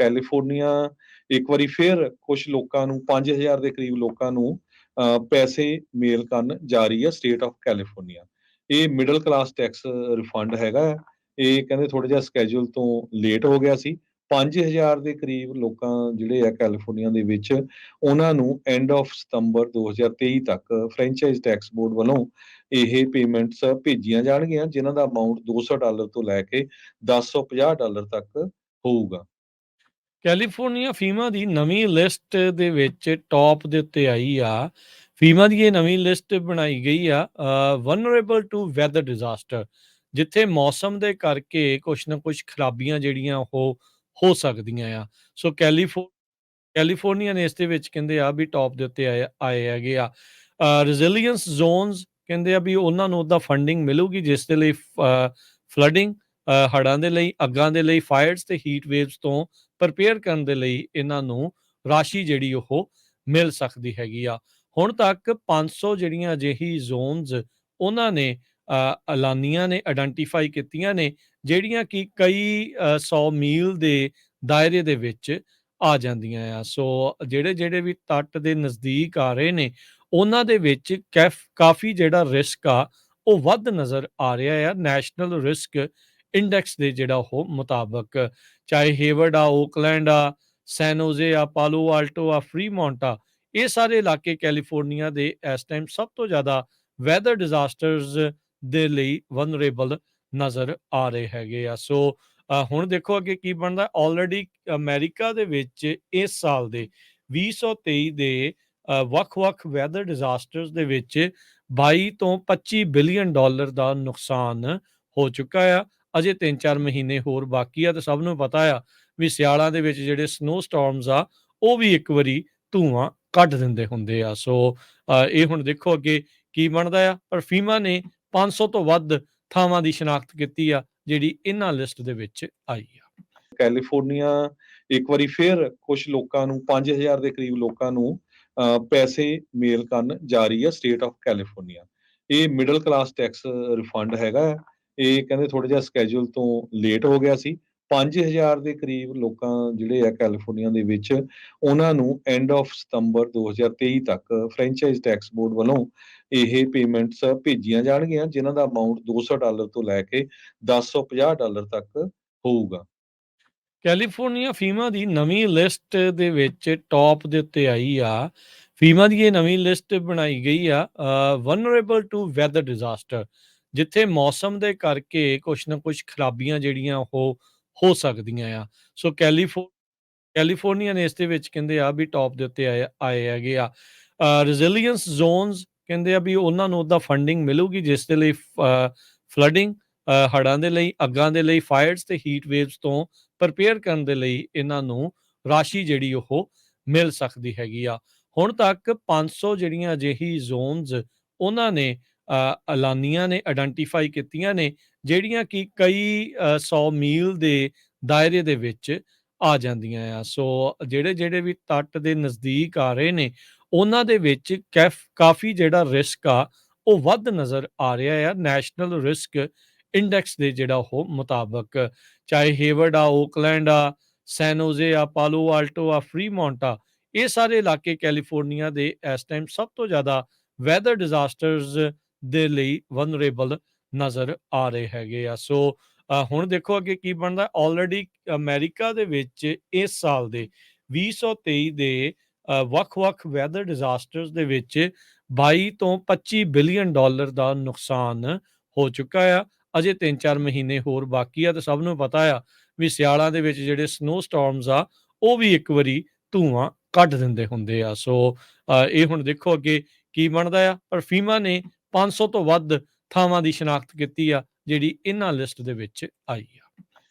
California ਇੱਕ ਵਾਰੀ ਫਿਰ ਕੁਛ ਲੋਕਾਂ ਨੂੰ 5000 ਦੇ ਕਰੀਬ ਲੋਕਾਂ ਨੂੰ ਪੈਸੇ ਮੇਲ ਕਰਨ ਜਾ ਰਹੀ ਹੈ ਸਟੇਟ ਆਫ ਕੈਲੀਫੋਰਨੀਆ। ਇਹ ਮਿਡਲ ਕਲਾਸ ਟੈਕਸ ਰਿਫੰਡ ਹੈਗਾ ਹੈ। ਇਹ ਕਹਿੰਦੇ ਥੋੜ੍ਹਾ ਜਿਹਾ ਸਕੈਜੂਲ ਤੋਂ ਲੇਟ ਹੋ ਗਿਆ ਸੀ। 5000 ਦੇ ਕਰੀਬ ਲੋਕਾਂ ਜਿਹੜੇ ਆ ਕੈਲੀਫੋਰਨੀਆ ਦੇ ਵਿੱਚ, ਉਹਨਾਂ ਨੂੰ ਐਂਡ ਆਫ ਸਤੰਬਰ 2023 ਤੱਕ ਫਰੈਂਚਾਈਜ਼ ਟੈਕਸ ਬੋਰਡ ਵੱਲੋਂ ਇਹ ਪੇਮੈਂਟਸ ਭੇਜੀਆਂ ਜਾਣਗੀਆਂ, ਜਿਨ੍ਹਾਂ ਦਾ ਅਮਾਊਂਟ $200 ਤੋਂ ਲੈ ਕੇ $1050 ਤੱਕ ਹੋਊਗਾ। ਕੈਲੀਫੋਰਨੀਆ ਫੀਮਾ ਦੀ ਨਵੀਂ ਲਿਸਟ ਦੇ ਵਿੱਚ ਟੌਪ ਦੇ ਉੱਤੇ ਆਈ ਆ। ਫੀਮਾ ਦੀ ਇਹ ਨਵੀਂ ਲਿਸਟ ਬਣਾਈ ਗਈ ਆ ਵਨਰੇਬਲ ਟੂ ਵੈਦਰ ਡਿਜ਼ਾਸਟਰ, ਜਿੱਥੇ ਮੌਸਮ ਦੇ ਕਰਕੇ ਕੁਛ ਨਾ ਕੁਛ ਖਰਾਬੀਆਂ ਜਿਹੜੀਆਂ ਉਹ ਹੋ ਸਕਦੀਆਂ ਆ। ਸੋ ਕੈਲੀਫੋਰਨੀਆ ਨੇ ਇਸ ਦੇ ਵਿੱਚ ਕਹਿੰਦੇ ਆ ਵੀ ਟੌਪ ਦੇ ਉੱਤੇ ਆਏ ਹੈਗੇ ਆ। ਰੈਜ਼ਿਲੀਅੰਸ ਜ਼ੋਨਸ ਕਹਿੰਦੇ ਆ ਵੀ ਉਹਨਾਂ ਨੂੰ ਉਹਦਾ ਫੰਡਿੰਗ ਮਿਲੂਗੀ, ਜਿਸ ਦੇ ਲਈ ਫਲੱਡਿੰਗ, ਹੜ੍ਹਾਂ ਦੇ ਲਈ, ਅੱਗਾਂ ਦੇ ਲਈ, ਫਾਇਰਸ ਤੇ ਹੀਟ ਵੇਵਸ ਤੋਂ ਪ੍ਰਪੇਅਰ ਕਰਨ ਦੇ ਲਈ ਇਹਨਾਂ ਨੂੰ ਰਾਸ਼ੀ ਜਿਹੜੀ ਉਹ ਮਿਲ ਸਕਦੀ ਹੈਗੀ ਆ। ਹੁਣ ਤੱਕ 500 ਜਿਹੜੀਆਂ ਅਜਿਹੀ ਜ਼ੋਨਸ ਉਹਨਾਂ ਨੇ ਐਲਾਨੀਆਂ ਨੇ, ਆਇਡੈਂਟੀਫਾਈ ਕੀਤੀਆਂ ਨੇ, ਜਿਹੜੀਆਂ ਕਿ ਕਈ 100 ਮੀਲ ਦੇ ਦਾਇਰੇ ਦੇ ਵਿੱਚ ਆ ਜਾਂਦੀਆਂ ਆ। ਸੋ ਜਿਹੜੇ ਵੀ ਤੱਟ ਦੇ ਨਜ਼ਦੀਕ ਆ ਰਹੇ ਨੇ, ਉਹਨਾਂ ਦੇ ਵਿੱਚ ਕਾਫੀ ਜਿਹੜਾ ਰਿਸਕ ਆ ਉਹ ਵੱਧ ਨਜ਼ਰ ਆ ਰਿਹਾ ਆ ਨੈਸ਼ਨਲ ਰਿਸਕ ਇੰਡੈਕਸ ਦੇ ਜਿਹੜਾ ਉਹ ਮੁਤਾਬਕ। ਚਾਹੇ ਹੇਵਰਡ ਆ, ਓਕਲੈਂਡ ਆ, ਸੈਨੋਜ਼ੇ ਆ, ਪਾਲੋ ਆਲਟੋ ਆ, ਫਰੀਮੌਂਟ ਆ, ਇਹ ਸਾਰੇ ਇਲਾਕੇ ਕੈਲੀਫੋਰਨੀਆ ਦੇ ਇਸ ਟਾਈਮ ਸਭ ਤੋਂ ਜ਼ਿਆਦਾ ਵੈਦਰ ਡਿਜ਼ਾਸਟਰਸ ਦੇ ਲਈ ਵਨਰੇਬਲ ਨਜ਼ਰ ਆ ਰਹੇ ਹੈਗੇ ਆ। ਸੋ ਹੁਣ ਦੇਖੋ ਅੱਗੇ ਕੀ ਬਣਦਾ। ਆਲਰੇਡੀ ਅਮਰੀਕਾ ਦੇ ਵਿੱਚ ਇਸ ਸਾਲ ਦੇ 2023 ਦੇ ਵੱਖ-ਵੱਖ ਵੈਦਰ ਡਿਜ਼ਾਸਟਰਸ ਦੇ ਵਿੱਚ 22 ਤੋਂ 25 ਬਿਲੀਅਨ ਡਾਲਰ ਦਾ ਨੁਕਸਾਨ ਹੋ ਚੁੱਕਾ ਆ। ਅਜੇ 3-4 ਮਹੀਨੇ ਹੋਰ ਬਾਕੀ ਆ ਤੇ ਸਭ ਨੂੰ ਪਤਾ ਆ ਵੀ ਸਿਆਲਾਂ ਦੇ ਵਿੱਚ ਜਿਹੜੇ ਸਨੋ ਸਟਾਰਮਸ ਆ ਉਹ ਵੀ ਇੱਕ ਵਾਰੀ ਧੂਆਂ ਕੱਢ ਦਿੰਦੇ ਹੁੰਦੇ ਆ। ਸੋ ਇਹ ਹੁਣ ਦੇਖੋ ਅੱਗੇ ਕੀ ਬਣਦਾ ਆ। ਪਰ ਫੀਮਾ ਨੇ 500 ਤੋਂ ਵੱਧ ਥਾਵਾਂ ਦੀ ਸ਼ਨਾਖਤ ਕੀਤੀ ਆ ਜਿਹੜੀ ਇਹਨਾਂ ਲਿਸਟ ਦੇ ਵਿੱਚ ਆਈ ਆ। ਕੈਲੀਫੋਰਨੀਆ ਇੱਕ ਵਾਰੀ ਫਿਰ ਕੁਛ ਲੋਕਾਂ ਨੂੰ 5000 ਦੇ ਕਰੀਬ ਲੋਕਾਂ ਨੂੰ ਪੈਸੇ ਮੇਲ ਕਰਨ ਜਾ ਰਹੀ ਹੈ ਸਟੇਟ ਆਫ ਕੈਲੀਫੋਰਨੀਆ। ਇਹ ਮਿਡਲ ਕਲਾਸ ਟੈਕਸ ਰਿਫੰਡ ਹੈਗਾ ਹੈ। ਇਹ ਕਹਿੰਦੇ ਥੋੜ੍ਹਾ ਜਿਹਾ ਸਕੈਜੂਲ ਤੋਂ ਲੇਟ ਹੋ ਗਿਆ ਸੀ। 5000 ਦੇ ਕਰੀਬ ਲੋਕਾਂ ਜਿਹੜੇ ਆ ਕੈਲੀਫੋਰਨੀਆ ਦੇ ਵਿੱਚ, ਉਹਨਾਂ ਨੂੰ ਐਂਡ ਆਫ ਸਤੰਬਰ 2023 ਤੱਕ ਫਰੈਂਚਾਈਜ਼ ਟੈਕਸ ਬੋਰਡ ਵੱਲੋਂ ਇਹ ਪੇਮੈਂਟਸ ਭੇਜੀਆਂ ਜਾਣਗੀਆਂ, ਜਿਨ੍ਹਾਂ ਦਾ ਅਮਾਊਂਟ $200 ਤੋਂ ਲੈ ਕੇ $1050 ਤੱਕ ਹੋਊਗਾ। ਕੈਲੀਫੋਰਨੀਆ ਫੀਮਾ ਦੀ ਨਵੀਂ ਲਿਸਟ ਦੇ ਵਿੱਚ ਟੌਪ ਦੇ ਉੱਤੇ ਆਈ ਆ। ਫੀਮਾ ਦੀ ਇਹ ਨਵੀਂ ਲਿਸਟ ਬਣਾਈ ਗਈ ਆ ਵਨਰੇਬਲ ਟੂ ਵੈਦਰ ਡਿਜ਼ਾਸਟਰ, ਜਿੱਥੇ ਮੌਸਮ ਦੇ ਕਰਕੇ ਕੁਛ ਨਾ ਕੁਛ ਖਰਾਬੀਆਂ ਜਿਹੜੀਆਂ ਉਹ ਹੋ ਸਕਦੀਆਂ ਆ। ਸੋ ਕੈਲੀਫੋਰਨੀਆ ਨੇ ਇਸ ਦੇ ਵਿੱਚ ਕਹਿੰਦੇ ਆ ਵੀ ਟੌਪ ਦੇ ਉੱਤੇ ਆਏ ਹੈਗੇ ਆ। ਰੈਜ਼ਿਲੀਅੰਸ ਜ਼ੋਨਸ ਕਹਿੰਦੇ ਆ ਵੀ ਉਹਨਾਂ ਨੂੰ ਉਹਦਾ ਫੰਡਿੰਗ ਮਿਲੂਗੀ, ਜਿਸ ਦੇ ਲਈ ਫਲੱਡਿੰਗ, ਹੜ੍ਹਾਂ ਦੇ ਲਈ, ਅੱਗਾਂ ਦੇ ਲਈ, ਫਾਇਰਸ ਤੇ ਹੀਟ ਵੇਵਸ ਤੋਂ ਪ੍ਰਪੇਅਰ ਕਰਨ ਦੇ ਲਈ ਇਹਨਾਂ ਨੂੰ ਰਾਸ਼ੀ ਜਿਹੜੀ ਉਹ ਮਿਲ ਸਕਦੀ ਹੈਗੀ ਆ। ਹੁਣ ਤੱਕ 500 ਜਿਹੜੀਆਂ ਅਜਿਹੀ ਜ਼ੋਨਸ ਉਹਨਾਂ ਨੇ ਐਲਾਨੀਆਂ ਨੇ, ਆਇਡੈਂਟੀਫਾਈ ਕੀਤੀਆਂ ਨੇ, ਜਿਹੜੀਆਂ ਕਿ ਕਈ 100 ਮੀਲ ਦੇ ਦਾਇਰੇ ਦੇ ਵਿੱਚ ਆ ਜਾਂਦੀਆਂ ਆ। ਸੋ ਜਿਹੜੇ ਵੀ ਤੱਟ ਦੇ ਨਜ਼ਦੀਕ ਆ ਰਹੇ ਨੇ, ਉਹਨਾਂ ਦੇ ਵਿੱਚ ਕਾਫੀ ਜਿਹੜਾ ਰਿਸਕ ਆ ਉਹ ਵੱਧ ਨਜ਼ਰ ਆ ਰਿਹਾ ਆ ਨੈਸ਼ਨਲ ਰਿਸਕ ਇੰਡੈਕਸ ਦੇ ਜਿਹੜਾ ਉਹ ਮੁਤਾਬਕ। ਚਾਹੇ ਹੇਵਰਡ ਆ, ਓਕਲੈਂਡ ਆ, ਸੈਨੋਜ਼ੇ ਆ, ਪਾਲੋ ਆਲਟੋ ਆ, ਫਰੀਮੌਂਟ ਆ, ਇਹ ਸਾਰੇ ਇਲਾਕੇ ਕੈਲੀਫੋਰਨੀਆ ਦੇ ਇਸ ਟਾਈਮ ਸਭ ਤੋਂ ਜ਼ਿਆਦਾ ਵੈਦਰ ਡਿਜ਼ਾਸਟਰਸ ਦੇ ਲਈ ਵਨਰੇਬਲ ਨਜ਼ਰ ਆ ਰਹੇ ਹੈਗੇ ਆ। ਸੋ ਹੁਣ ਦੇਖੋ ਅੱਗੇ ਕੀ ਬਣਦਾ। ਆਲਰੇਡੀ ਅਮਰੀਕਾ ਦੇ ਵਿੱਚ ਇਸ ਸਾਲ ਦੇ 2023 ਦੇ ਵੱਖ-ਵੱਖ ਵੈਦਰ ਡਿਜ਼ਾਸਟਰਸ ਦੇ ਵਿੱਚ 22 ਤੋਂ 25 ਬਿਲੀਅਨ ਡਾਲਰ ਦਾ ਨੁਕਸਾਨ ਹੋ ਚੁੱਕਾ ਆ। ਅਜੇ 3-4 ਮਹੀਨੇ ਹੋਰ ਬਾਕੀ ਆ ਤੇ ਸਭ ਨੂੰ ਪਤਾ ਆ ਵੀ ਸਿਆਲਾਂ ਦੇ ਵਿੱਚ ਜਿਹੜੇ ਸਨੋ ਸਟਾਰਮਸ ਆ ਉਹ ਵੀ ਇੱਕ ਵਾਰੀ ਧੂਆਂ ਕੱਢ ਦਿੰਦੇ ਹੁੰਦੇ ਆ। ਸੋ ਇਹ ਹੁਣ ਦੇਖੋ ਅੱਗੇ ਕੀ ਬਣਦਾ ਆ। ਪਰ ਫੀਮਾ ਨੇ 500 ਤੋਂ ਵੱਧ ਥਾਵਾਂ ਦੀ ਸ਼ਨਾਖਤ ਕੀਤੀ ਆ ਜਿਹੜੀ ਇਹਨਾਂ ਲਿਸਟ ਦੇ ਵਿੱਚ ਆਈ ਆ।